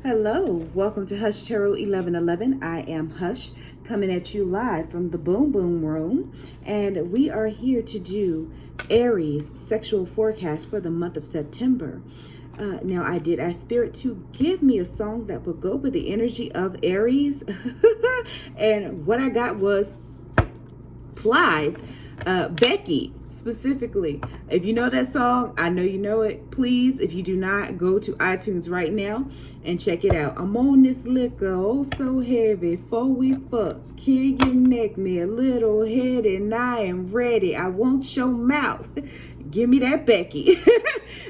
Hello, welcome to Hush Tarot 1111. I am Hush, coming at you live from the Boom Boom Room, and we are here to do Aries sexual forecast for the month of September. Now, I did ask Spirit to give me a song that would go with the energy of Aries, and what I got was Plies, Becky specifically. If you know that song, I know you know it. Please, if you do not, go to iTunes right now and check it out. I'm on this liquor, oh so heavy, before we fuck. Can you neck me a little head and I am ready. I want your mouth. Give me that Becky.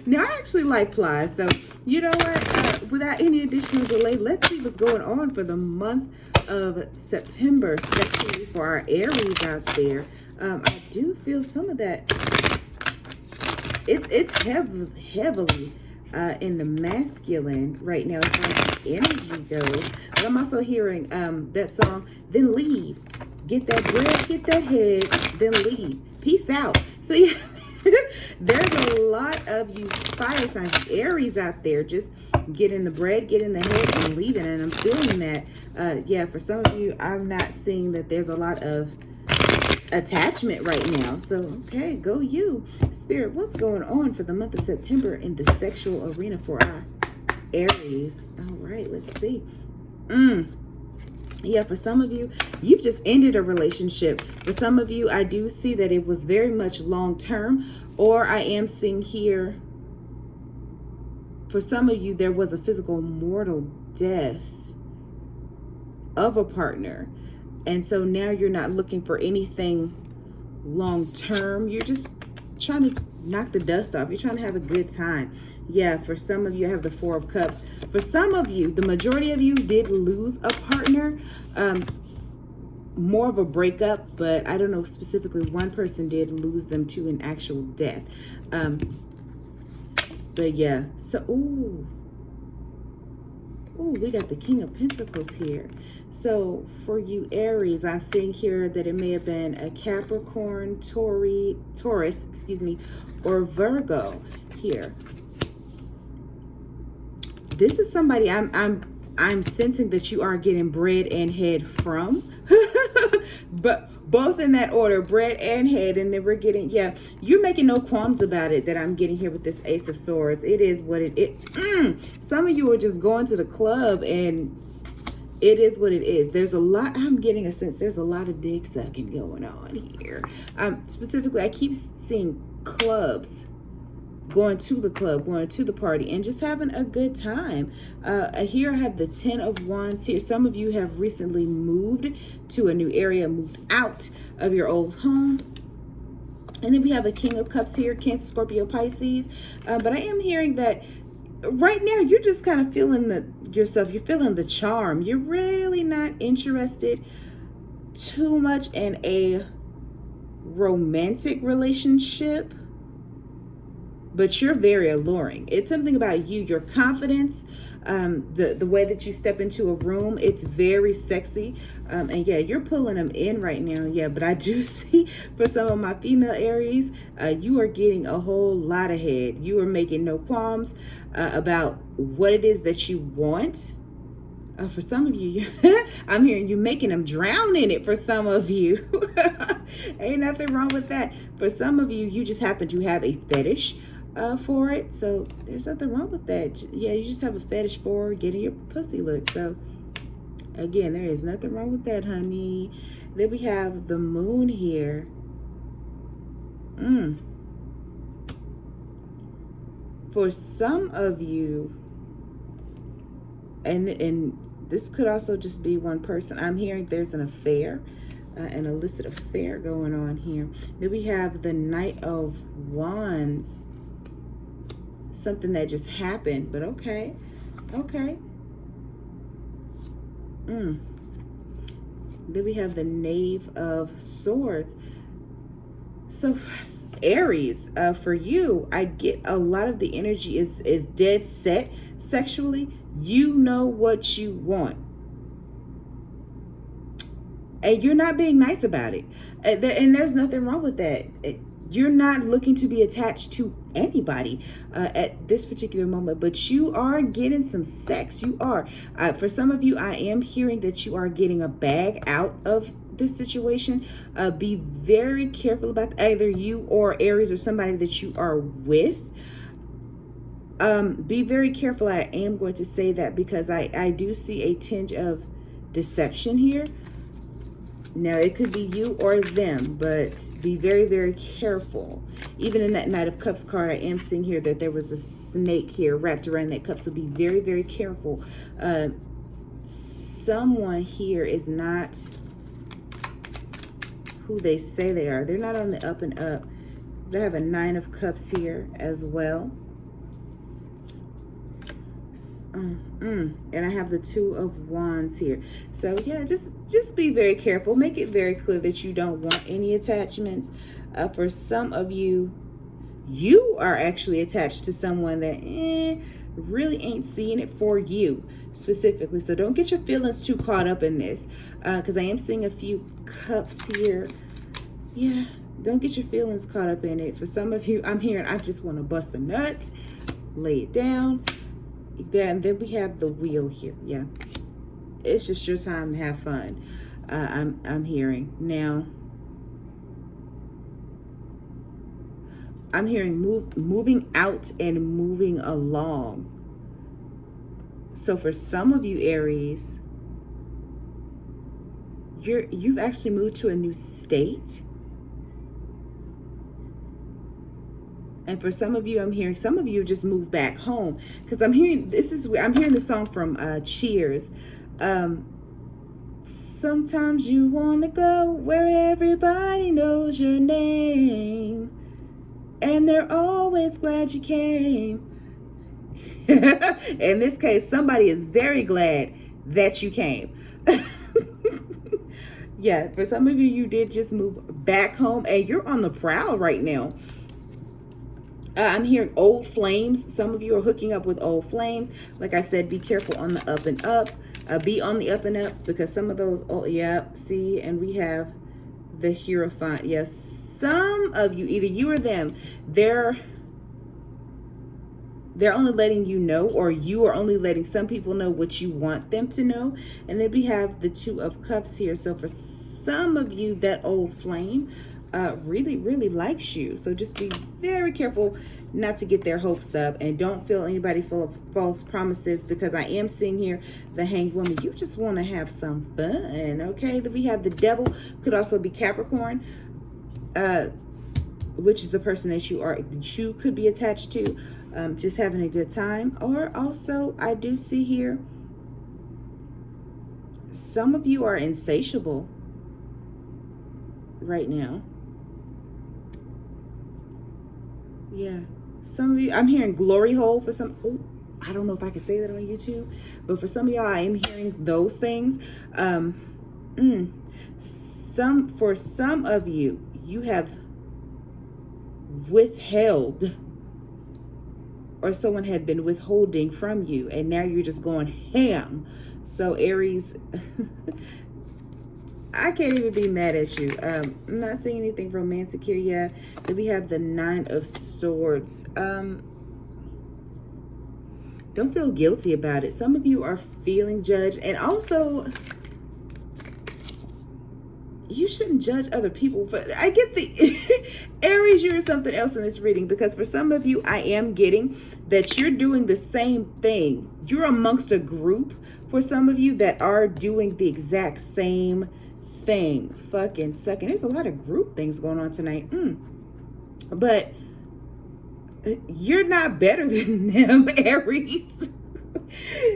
Now, I actually like Plies, so you know what? Without any additional delay, let's see what's going on for the month of September, especially for our Aries out there. I do feel some of that. It's heavily in the masculine right now as far as the energy goes. But I'm also hearing that song, Then Leave. Get that bread, get that head, then leave. Peace out. So yeah, there's a lot of you fire signs, Aries out there, just getting the bread, getting the head, and leaving. And I'm feeling that. Yeah, for some of you, I'm not seeing that there's a lot of attachment right now. So, okay, go you. Spirit, what's going on for the month of September in the sexual arena for our Aries? All right, let's see. Yeah, for some of you, you've just ended a relationship. For some of you, I do see that it was very much long-term, or I am seeing here, for some of you, there was a physical mortal death of a partner. And so now you're not looking for anything long-term. You're just trying to knock the dust off. You're trying to have a good time. Yeah, for some of you, I have the Four of Cups. For some of you, the majority of you did lose a partner. More of a breakup, but I don't know specifically. One person did lose them to an actual death. But yeah, so, ooh, we got the King of Pentacles here. So for you Aries, I'm seeing here that it may have been a Capricorn, Taurus, or Virgo here. This is somebody I'm sensing that you are getting bread and head from. But both in that order, bread and head. And then we're getting, yeah, you're making no qualms about it that I'm getting here with this Ace of Swords. It is what it is. Some of you are just going to the club and it is what it is. There's a lot, I'm getting a sense there's a lot of dick sucking going on here. Specifically, I keep seeing clubs, going to the club, going to the party, and just having a good time. Here I have the Ten of Wands here. Some of you have recently moved to a new area, moved out of your old home. And then we have a King of Cups here, Cancer, Scorpio, Pisces. But I am hearing that right now you're just kind of feeling yourself. You're feeling the charm. You're really not interested too much in a romantic relationship, but you're very alluring. It's something about you, your confidence, the way that you step into a room, it's very sexy. And yeah, you're pulling them in right now. Yeah, but I do see for some of my female Aries, you are getting a whole lot of head. You are making no qualms about what it is that you want. For some of you, I'm hearing you making them drown in it. For some of you, ain't nothing wrong with that. For some of you, you just happen to have a fetish for it. So there's nothing wrong with that. Yeah, you just have a fetish for getting your pussy licked. So again, there is nothing wrong with that, honey. Then we have the Moon here. For some of you, and this could also just be one person, I'm hearing there's an affair, an illicit affair going on here. Then we have the Knight of Wands, something that just happened, but okay. Then we have the Knave of Swords. So Aries, for you, I get a lot of the energy is dead set sexually. You know what you want, and you're not being nice about it. And there's nothing wrong with that. You're not looking to be attached to anybody at this particular moment, but you are getting some sex. You are. For some of you, I am hearing that you are getting a bag out of this situation. Be very careful about either you or Aries or somebody that you are with. Be very careful. I am going to say that because I do see a tinge of deception here. Now, it could be you or them, but be very, very careful. Even in that Knight of Cups card, I am seeing here that there was a snake here wrapped around that cup. So be very, very careful. Someone here is not who they say they are. They're not on the up and up. They have a 9 of Cups here as well. And I have the 2 of Wands here. So yeah, just be very careful. Make it very clear that you don't want any attachments. For some of you, you are actually attached to someone that really ain't seeing it for you specifically. So don't get your feelings too caught up in this, because I am seeing a few cups here. Yeah, don't get your feelings caught up in it. For some of you, I'm hearing I just want to bust the nuts, lay it down. Then we have the wheel here. Yeah, it's just your time to have fun. I'm hearing now. I'm hearing moving out and moving along. So for some of you, Aries, you've actually moved to a new state. And for some of you, I'm hearing some of you just moved back home, because I'm hearing the song from Cheers. Sometimes you want to go where everybody knows your name, and they're always glad you came. In this case, somebody is very glad that you came. Yeah, for some of you, you did just move back home, and you're on the prowl right now. I'm hearing old flames. Some of you are hooking up with old flames. Like I said, be careful on the up and up. Be on the up and up, because some of those, see, and we have the Hierophant. Yes, some of you, either you or them, they're only letting you know, or you are only letting some people know what you want them to know. And then we have the 2 of Cups here. So for some of you, that old flame really, really likes you. So just be very careful not to get their hopes up, and don't feel anybody full of false promises, because I am seeing here the Hanged Woman. You just want to have some fun, okay? Then we have the Devil. Could also be Capricorn, which is the person that you could be attached to, just having a good time. Or also, I do see here, some of you are insatiable right now. Yeah, some of you, I'm hearing glory hole for some. Oh, I don't know if I can say that on YouTube, but for some of y'all, I am hearing those things. For some of you, you have withheld, or someone had been withholding from you, and now you're just going ham. So Aries, I can't even be mad at you. I'm not seeing anything romantic here yet. Then we have the 9 of Swords. Don't feel guilty about it. Some of you are feeling judged, and also you shouldn't judge other people. But I get the Aries, you're something else in this reading, because for some of you, I am getting that you're doing the same thing. You're amongst a group for some of you that are doing the exact same thing. Fucking sucking. There's a lot of group things going on tonight. But you're not better than them, Aries.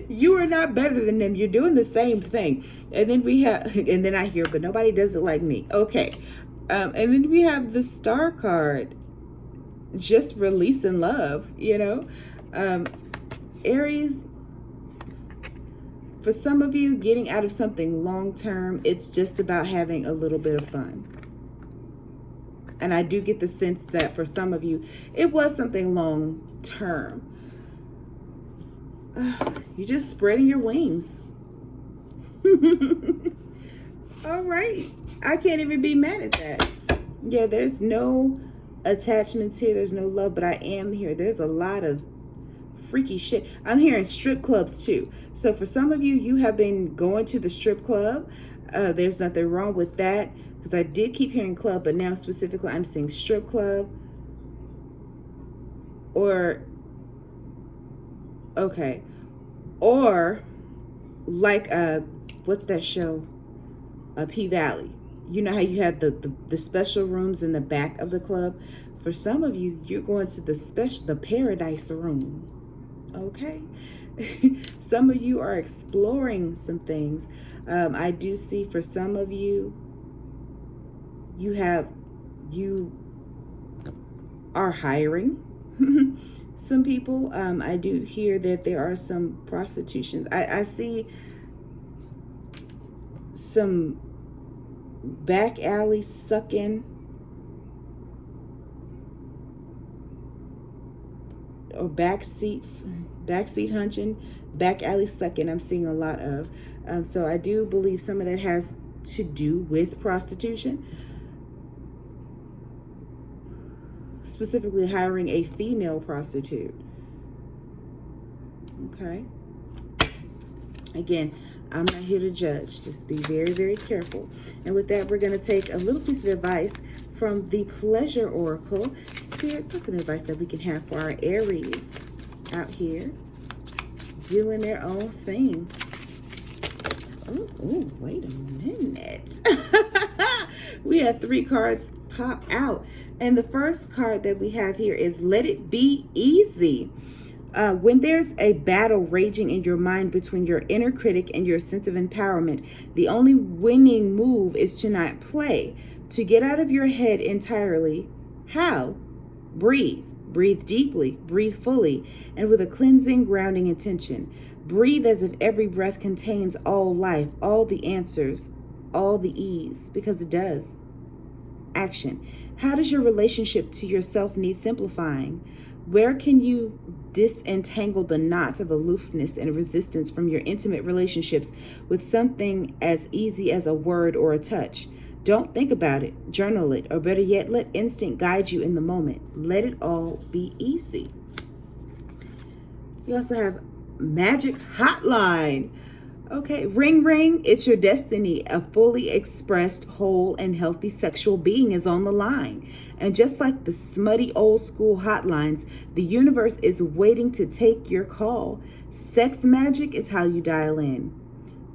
You are not better than them. You're doing the same thing. And then I hear, but nobody does it like me. Okay. And then we have the Star card. Just releasing love, Aries, for some of you, getting out of something long term, it's just about having a little bit of fun. And I do get the sense that for some of you, it was something long term. You're just spreading your wings. All right. I can't even be mad at that. Yeah, there's no attachments here. There's no love, but I am here. There's a lot of freaky shit. I'm hearing strip clubs too. So for some of you, you have been going to the strip club. There's nothing wrong with that, because I did keep hearing club, but now specifically I'm seeing strip club. Or, okay. Or like, what's that show? P-Valley. You know how you have the special rooms in the back of the club? For some of you, you're going to the paradise room. Okay. Some of you are exploring some things. I do see for some of you, you are hiring some people. I do hear that there are some prostitutions. I see some back alley sucking or backseat hunching, back alley sucking. I'm seeing a lot of. So I do believe some of that has to do with prostitution, specifically hiring a female prostitute. Okay. Again, I'm not here to judge. Just be very, very careful. And with that, we're going to take a little piece of advice from the Pleasure Oracle. Spirit, what's some advice that we can have for our Aries out here doing their own thing? Oh, wait a minute. We have 3 cards pop out. And the first card that we have here is Let It Be Easy. When there's a battle raging in your mind between your inner critic and your sense of empowerment, the only winning move is to not play, to get out of your head entirely. How? Breathe. Breathe deeply, breathe fully, and with a cleansing, grounding intention. Breathe as if every breath contains all life, all the answers, all the ease, because it does. Action. How does your relationship to yourself need simplifying? Where can you disentangle the knots of aloofness and resistance from your intimate relationships with something as easy as a word or a touch? Don't think about it, journal it, or better yet, let instinct guide you in the moment. Let it all be easy. You also have Magic Hotline. Okay, ring, ring, it's your destiny. A fully expressed, whole, and healthy sexual being is on the line. And just like the smutty old school hotlines, the universe is waiting to take your call. Sex magic is how you dial in.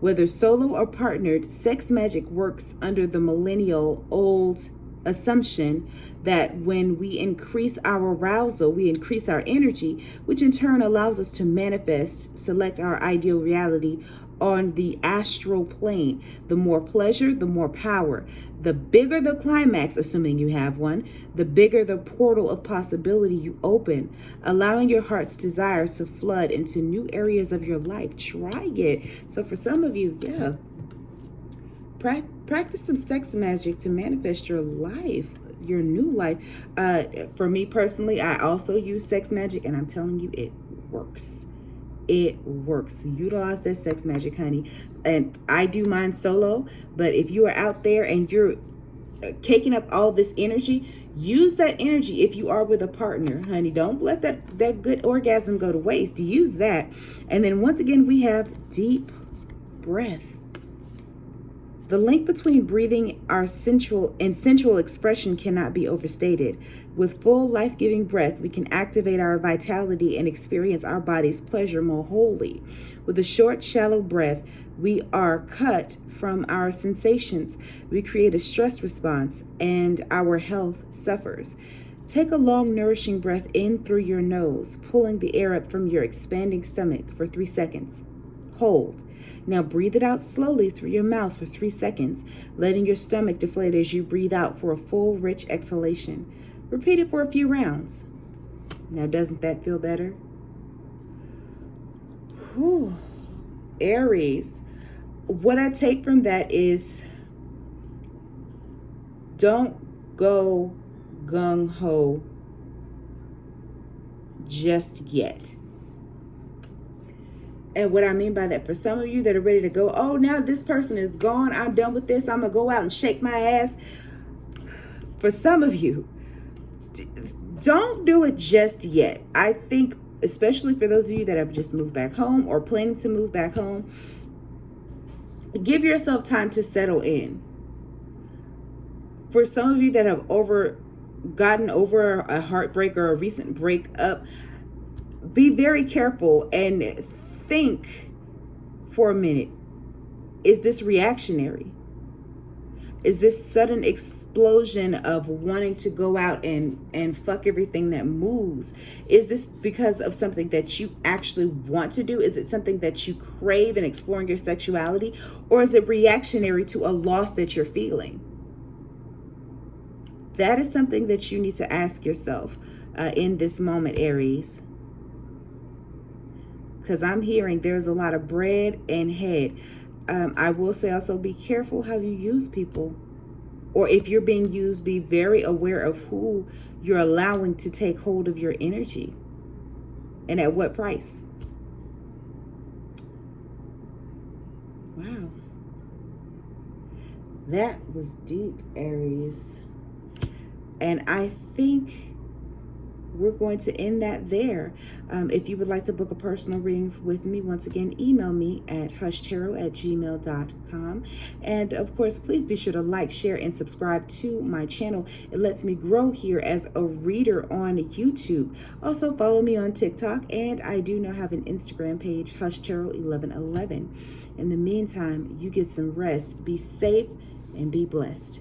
Whether solo or partnered, sex magic works under the millennial old assumption that when we increase our arousal, we increase our energy, which in turn allows us to manifest, select our ideal reality on the astral plane. The more pleasure, the more power. The bigger the climax, assuming you have one, the bigger the portal of possibility you open, allowing your heart's desire to flood into new areas of your life. Try it. So for some of you, yeah, practice some sex magic to manifest your life, your new life. For me personally, I also use sex magic, and I'm telling you, it works. It works. Utilize that sex magic, honey. And I do mine solo, but if you are out there and you're taking up all this energy, use that energy if you are with a partner, honey. Don't let that good orgasm go to waste. Use that. And then once again, we have deep breath. The link between breathing our sensual expression cannot be overstated. With full life-giving breath, we can activate our vitality and experience our body's pleasure more wholly. With a short, shallow breath, we are cut from our sensations. We create a stress response, and our health suffers. Take a long, nourishing breath in through your nose, pulling the air up from your expanding stomach for 3 seconds. Hold. Now breathe it out slowly through your mouth for 3 seconds, letting your stomach deflate as you breathe out for a full, rich exhalation. Repeat it for a few rounds. Now, doesn't that feel better? Whew. Aries, what I take from that is don't go gung-ho just yet. And what I mean by that, for some of you that are ready to go, oh, now this person is gone, I'm done with this, I'm going to go out and shake my ass. For some of you, Don't do it just yet. I think, especially for those of you that have just moved back home or planning to move back home, give yourself time to settle in. For some of you that have gotten over a heartbreak or a recent breakup, be very careful and think for a minute. Is this reactionary? Is this sudden explosion of wanting to go out and fuck everything that moves? Is this because of something that you actually want to do? Is it something that you crave in exploring your sexuality? Or is it reactionary to a loss that you're feeling? That is something that you need to ask yourself in this moment, Aries. Because I'm hearing there's a lot of bread and head. I will say also be careful how you use people. Or if you're being used, be very aware of who you're allowing to take hold of your energy. And at what price. Wow. That was deep, Aries. And I think we're going to end that there. If you would like to book a personal reading with me, once again, email me at hushtarot@gmail.com. And of course, please be sure to like, share, and subscribe to my channel. It lets me grow here as a reader on YouTube. Also, follow me on TikTok, and I do now have an Instagram page, hushtarot1111. In the meantime, you get some rest, be safe, and be blessed.